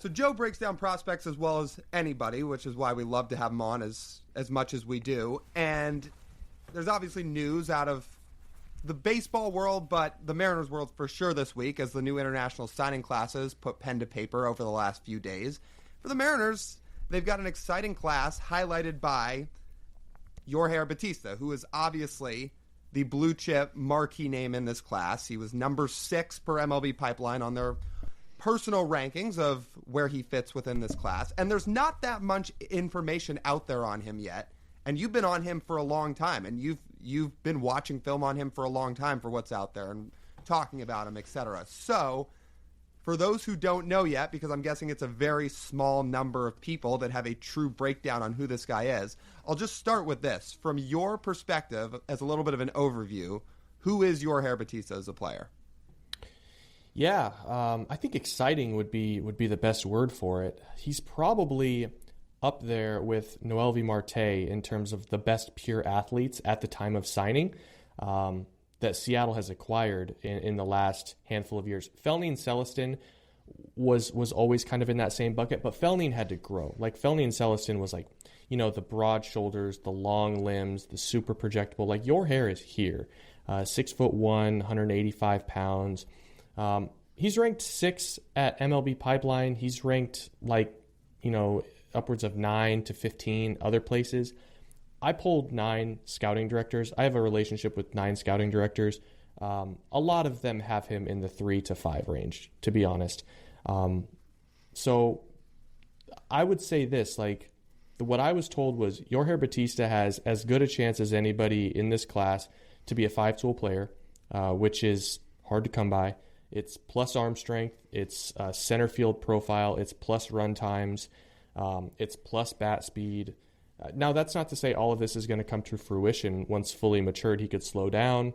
So Joe breaks down prospects as well as anybody, which is why we love to have him on as much as we do. And there's obviously news out of the baseball world, but the Mariners world for sure this week as the new international signing classes put pen to paper over the last few days. For the Mariners, they've got an exciting class highlighted by Yorger Bautista, who is obviously the blue chip marquee name in this class. He was number 6 per MLB Pipeline on their personal rankings of where he fits within this class. And there's not that much information out there on him yet. And you've been on him for a long time, and you've been watching film on him for a long time for what's out there and talking about him, etc. So, for those who don't know yet, because I'm guessing it's a very small number of people that have a true breakdown on who this guy is, I'll just start with this. From your perspective, as a little bit of an overview, who is Yorger Bautista as a player? Yeah, I think exciting would be the best word for it. He's probably up there with Noelvi Marte in terms of the best pure athletes at the time of signing that Seattle has acquired in the last handful of years. Felny Celestin was always kind of in that same bucket, but Felny had to grow. Like Felny Celestin was like, the broad shoulders, the long limbs, the super projectable. Like your hair is here, 6'1", 185 pounds. He's ranked 6 at MLB Pipeline. He's ranked upwards of 9 to 15 other places. I polled 9 scouting directors. I have a relationship with 9 scouting directors. A lot of them have him in the 3 to 5 range, to be honest. So I would say this, what I was told was Yorger Bautista has as good a chance as anybody in this class to be a 5-tool player, which is hard to come by. It's plus arm strength, it's center field profile, it's plus run times, it's plus bat speed. Now, that's not to say all of this is going to come to fruition. Once fully matured, he could slow down.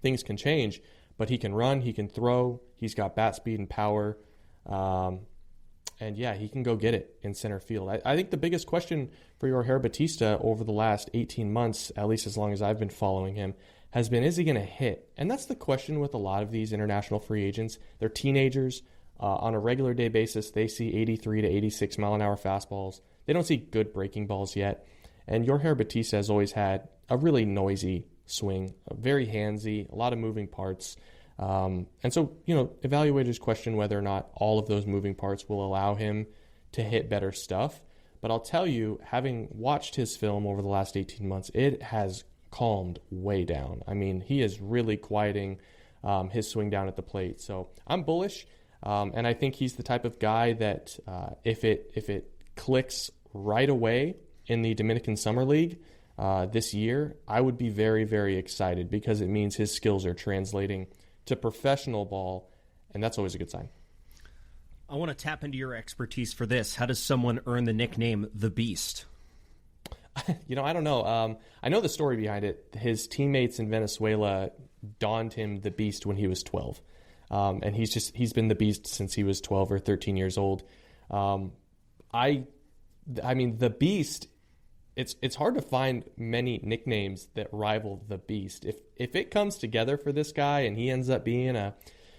Things can change, but he can run, he can throw, he's got bat speed and power. And yeah, he can go get it in center field. I think the biggest question for Yorger Bautista over the last 18 months, at least as long as I've been following him, has been, is he going to hit? And that's the question with a lot of these international free agents. They're teenagers. On a regular day basis, they see 83 to 86 mile an hour fastballs. They don't see good breaking balls yet. And Yorger Bautista has always had a really noisy swing, very handsy, a lot of moving parts. And so, evaluators question whether or not all of those moving parts will allow him to hit better stuff. But I'll tell you, having watched his film over the last 18 months, it has calmed way down. I mean, he is really quieting his swing down at the plate. So I'm bullish, and I think he's the type of guy that if it clicks right away in the Dominican Summer League this year, I would be very, very excited because it means his skills are translating to professional ball, and that's always a good sign. I want to tap into your expertise for this. How does someone earn the nickname The Beast? I don't know. I know the story behind it. His teammates in Venezuela donned him the Beast when he was 12. And he's been the Beast since he was 12 or 13 years old. I mean, the Beast, it's hard to find many nicknames that rival the Beast. If it comes together for this guy and he ends up being a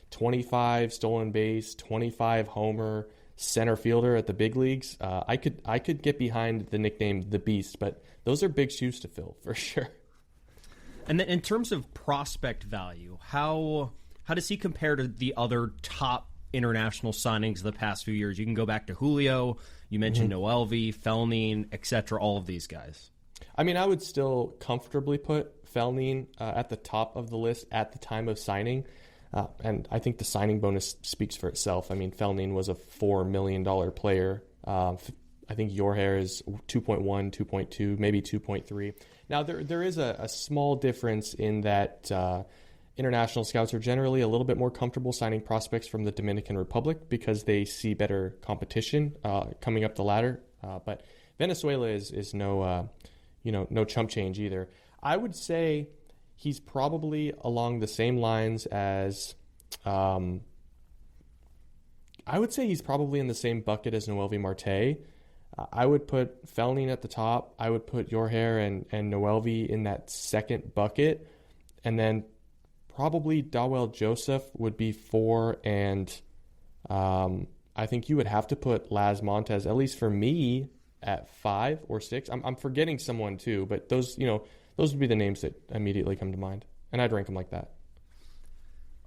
25 stolen base, 25 homer center fielder at the big leagues, I could get behind the nickname The Beast, but those are big shoes to fill for sure. And then in terms of prospect value, how does he compare to the other top international signings of the past few years? You can go back to Julio, you mentioned Noelvi, Felny, etc., all of these guys. I mean, I would still comfortably put Felny at the top of the list at the time of signing. And I think the signing bonus speaks for itself. I mean, Felny was a $4 million player. I think Yorger is 2.1, 2.2, maybe 2.3. Now, there is a small difference in that international scouts are generally a little bit more comfortable signing prospects from the Dominican Republic because they see better competition coming up the ladder. But Venezuela is no chump change either. I would say he's probably along the same lines as I would say he's probably in the same bucket as Noelvi Marte. I would put Felny at the top. I would put Yorger and Noelvi in that second bucket. And then probably Dawel Joseph would be 4 and I think you would have to put Laz Montez, at least for me, at 5 or 6. I'm forgetting someone too, but those would be the names that immediately come to mind, and I'd rank them like that.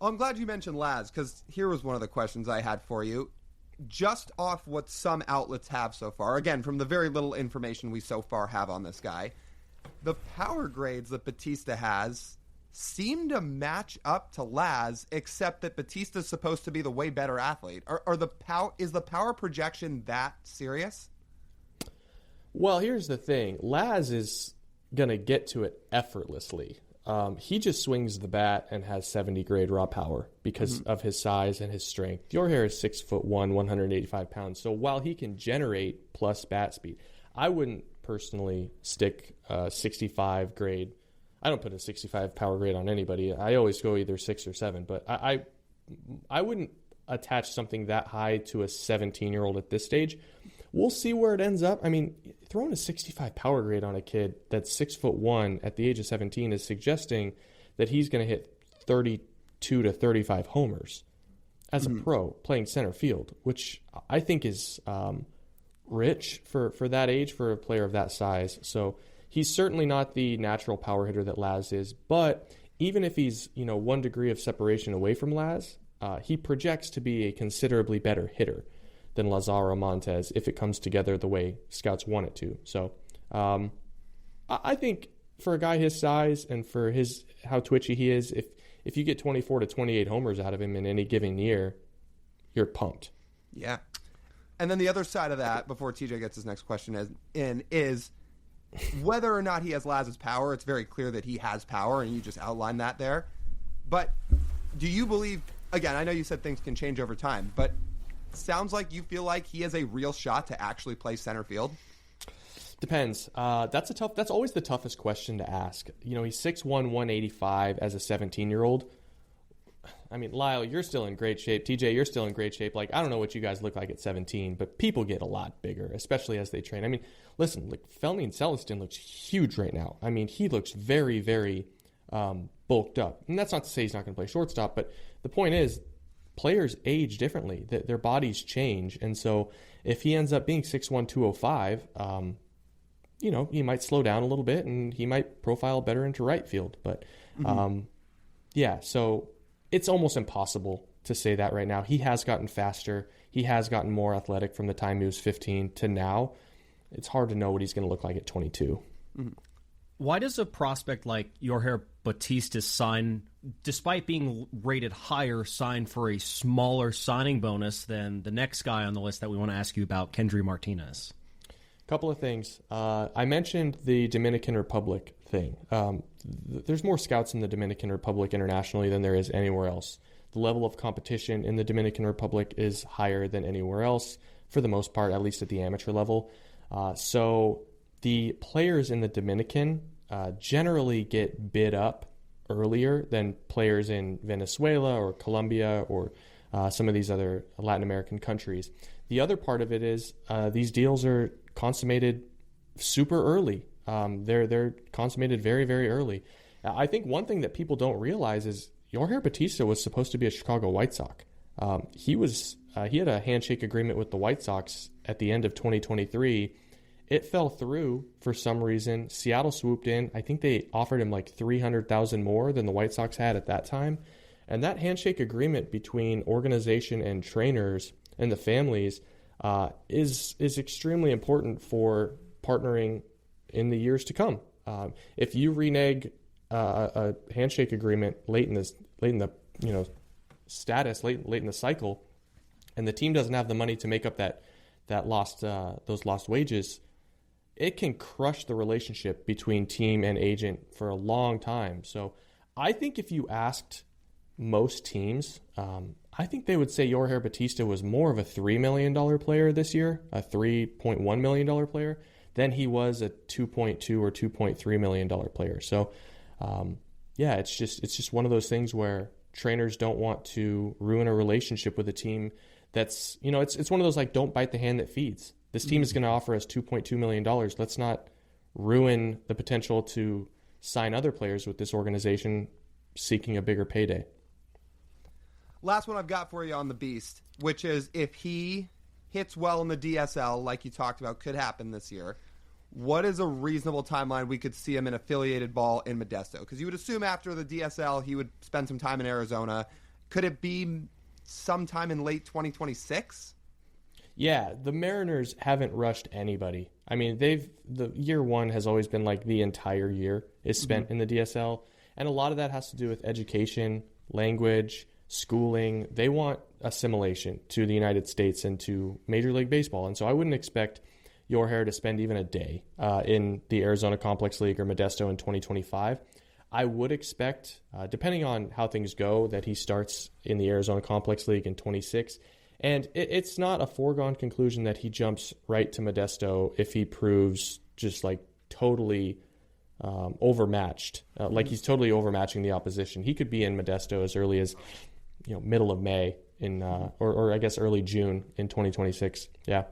Well, I'm glad you mentioned Laz, because here was one of the questions I had for you. Just off what some outlets have so far, again, from the very little information we so far have on this guy, the power grades that Bautista has seem to match up to Laz, except that Bautista's supposed to be the way better athlete. Is the power projection that serious? Well, here's the thing. Laz is going to get to it effortlessly. He just swings the bat and has 70 grade raw power because of his size and his strength. Yorger is 6'1", 185 pounds. So while he can generate plus bat speed, I wouldn't personally stick 65 grade. I don't put a 65 power grade on anybody. I always go either 6 or 7, but I wouldn't attach something that high to a 17-year-old at this stage. We'll see where it ends up. I mean, throwing a 65 power grade on a kid that's 6'1" at the age of 17 is suggesting that he's going to hit 32 to 35 homers as a pro playing center field, which I think is rich for that age for a player of that size. So he's certainly not the natural power hitter that Laz is, but even if he's 1 degree of separation away from Laz, he projects to be a considerably better hitter than Lazaro Montez if it comes together the way scouts want it to. So I think for a guy his size and for how twitchy he is, if you get 24 to 28 homers out of him in any given year, you're pumped. Yeah. And then the other side of that, before TJ gets his next question is whether or not he has Laz's power. It's very clear that he has power, and you just outlined that there. But do you believe, again, I know you said things can change over time, but sounds like you feel like he has a real shot to actually play center field? Depends. That's always the toughest question to ask. He's 6'1", 185 as a 17-year-old. I mean, Lyle, you're still in great shape. TJ, you're still in great shape. Like, I don't know what you guys look like at 17, but people get a lot bigger, especially as they train. I mean, listen, Felmy and Celestin looks huge right now. I mean, he looks very, very bulked up. And that's not to say he's not going to play shortstop, but the point is, players age differently. Their bodies change. And so if he ends up being 6'1", 205, he might slow down a little bit and he might profile better into right field. But, so it's almost impossible to say that right now. He has gotten faster. He has gotten more athletic from the time he was 15 to now. It's hard to know what he's going to look like at 22. Mm-hmm. Why does a prospect like Yorger Bautista sign, despite being rated higher, sign for a smaller signing bonus than the next guy on the list that we want to ask you about, Kendry Martinez? Couple of things. I mentioned the Dominican Republic thing. There's more scouts in the Dominican Republic internationally than there is anywhere else. The level of competition in the Dominican Republic is higher than anywhere else, for the most part, at least at the amateur level. So the players in the Dominican generally get bid up earlier than players in Venezuela or Colombia or some of these other Latin American countries. The other part of it is these deals are consummated super early. They're consummated very, very early. I think one thing that people don't realize is Yorger Bautista was supposed to be a Chicago White Sox. He had a handshake agreement with the White Sox at the end of 2023. It fell through for some reason. Seattle swooped in. I think they offered him like $300,000 more than the White Sox had at that time. And that handshake agreement between organization and trainers and the families is extremely important for partnering in the years to come. If you renege a handshake agreement late in the status, late in the cycle, and the team doesn't have the money to make up those lost wages, it can crush the relationship between team and agent for a long time. So I think if you asked most teams, I think they would say Yorger Bautista was more of a $3 million player this year, a $3.1 million player, than he was a $2.2 or $2.3 million player. So, it's just one of those things where trainers don't want to ruin a relationship with a team that's, it's one of those like, don't bite the hand that feeds. This team is going to offer us $2.2 million. Let's not ruin the potential to sign other players with this organization seeking a bigger payday. last one I've got for you on the Beast, which is if he hits well in the DSL, like you talked about, could happen this year. What is a reasonable timeline we could see him in affiliated ball in Modesto? Because you would assume after the DSL he would spend some time in Arizona. Could it be sometime in late 2026? Yeah, the Mariners haven't rushed anybody. I mean, the year one has always been like the entire year is spent in the DSL, and a lot of that has to do with education, language, schooling. They want assimilation to the United States and to Major League Baseball, and so I wouldn't expect Yorger to spend even a day in the Arizona Complex League or Modesto in 2025. I would expect, depending on how things go, that he starts in the Arizona Complex League in 26. And it's not a foregone conclusion that he jumps right to Modesto if he proves just like totally overmatched, like he's totally overmatching the opposition. He could be in Modesto as early as middle of May or I guess early June in 2026. Yeah.